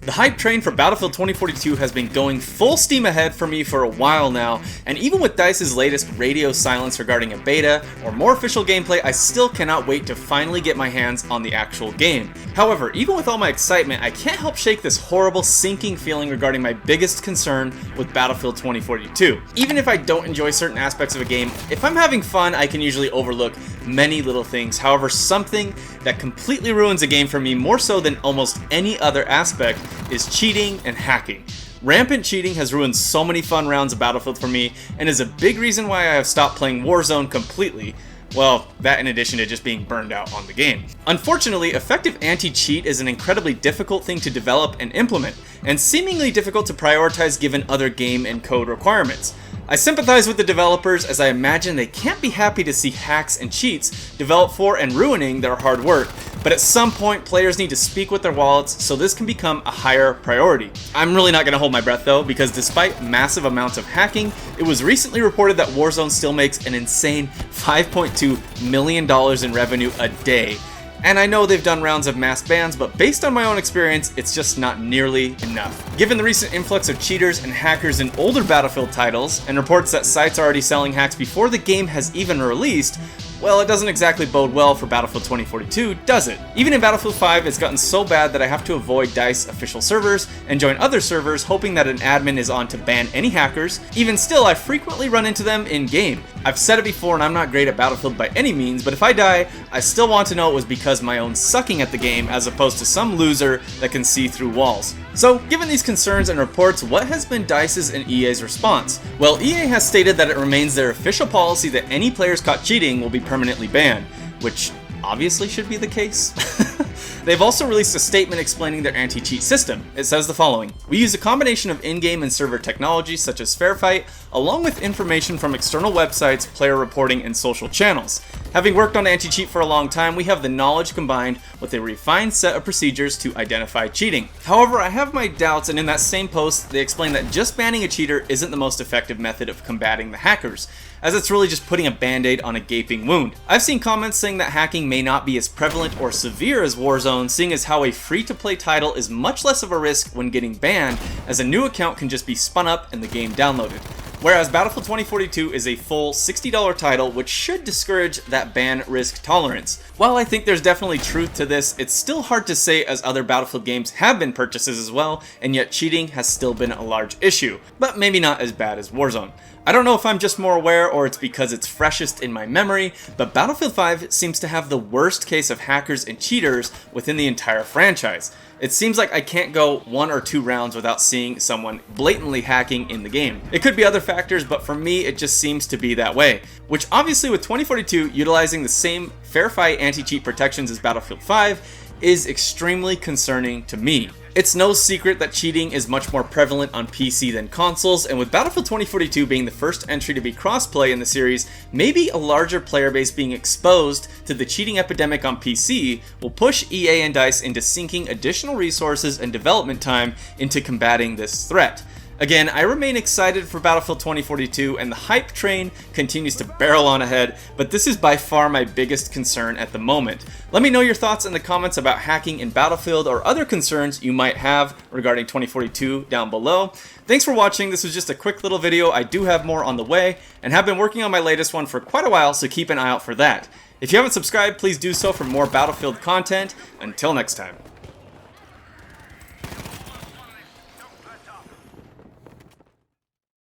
The hype train for Battlefield 2042 has been going full steam ahead for me for a while now, and even with DICE's latest radio silence regarding a beta or more official gameplay, I still cannot wait to finally get my hands on the actual game. However, even with all my excitement, I can't help shake this horrible sinking feeling regarding my biggest concern with Battlefield 2042. Even if I don't enjoy certain aspects of a game, if I'm having fun, I can usually overlook many little things. However, something that completely ruins a game for me more so than almost any other aspect is cheating and hacking. Rampant cheating has ruined so many fun rounds of Battlefield for me and is a big reason why I have stopped playing Warzone completely. Well, that in addition to just being burned out on the game. Unfortunately, effective anti-cheat is an incredibly difficult thing to develop and implement, and seemingly difficult to prioritize given other game and code requirements. I sympathize with the developers as I imagine they can't be happy to see hacks and cheats developed for and ruining their hard work, but at some point players need to speak with their wallets so this can become a higher priority. I'm really not going to hold my breath though, because despite massive amounts of hacking, it was recently reported that Warzone still makes an insane $5.2 million in revenue a day. And I know they've done rounds of mass bans, but based on my own experience, it's just not nearly enough. Given the recent influx of cheaters and hackers in older Battlefield titles, and reports that sites are already selling hacks before the game has even released, well, it doesn't exactly bode well for Battlefield 2042, does it? Even in Battlefield 5, it's gotten so bad that I have to avoid DICE official servers and join other servers hoping that an admin is on to ban any hackers. Even still, I frequently run into them in-game. I've said it before and I'm not great at Battlefield by any means, but if I die, I still want to know it was because my own sucking at the game as opposed to some loser that can see through walls. So, given these concerns and reports, what has been DICE's and EA's response? Well, EA has stated that it remains their official policy that any players caught cheating will be permanently banned, which obviously should be the case. They've also released a statement explaining their anti-cheat system. It says the following: "We use a combination of in-game and server technologies such as Fairfight, along with information from external websites, player reporting, and social channels. Having worked on anti-cheat for a long time, we have the knowledge combined with a refined set of procedures to identify cheating." However, I have my doubts, and in that same post, they explain that just banning a cheater isn't the most effective method of combating the hackers, as it's really just putting a band-aid on a gaping wound. I've seen comments saying that hacking may not be as prevalent or severe as Warzone, seeing as how a free-to-play title is much less of a risk when getting banned, as a new account can just be spun up and the game downloaded. Whereas Battlefield 2042 is a full $60 title, which should discourage that ban risk tolerance. While I think there's definitely truth to this, it's still hard to say as other Battlefield games have been purchases as well, and yet cheating has still been a large issue, but maybe not as bad as Warzone. I don't know if I'm just more aware or it's because it's freshest in my memory, but Battlefield 5 seems to have the worst case of hackers and cheaters within the entire franchise. It seems like I can't go 1 or 2 rounds without seeing someone blatantly hacking in the game. It could be other factors, but for me it just seems to be that way, which obviously with 2042 utilizing the same Fairfight anti-cheat protections as Battlefield 5 is extremely concerning to me. It's no secret that cheating is much more prevalent on PC than consoles, and with Battlefield 2042 being the first entry to be crossplay in the series, maybe a larger player base being exposed to the cheating epidemic on PC will push EA and DICE into sinking additional resources and development time into combating this threat. Again, I remain excited for Battlefield 2042 and the hype train continues to barrel on ahead, but this is by far my biggest concern at the moment. Let me know your thoughts in the comments about hacking in Battlefield or other concerns you might have regarding 2042 down below. Thanks for watching. This was just a quick little video. I do have more on the way and have been working on my latest one for quite a while, so keep an eye out for that. If you haven't subscribed, please do so for more Battlefield content. Until next time.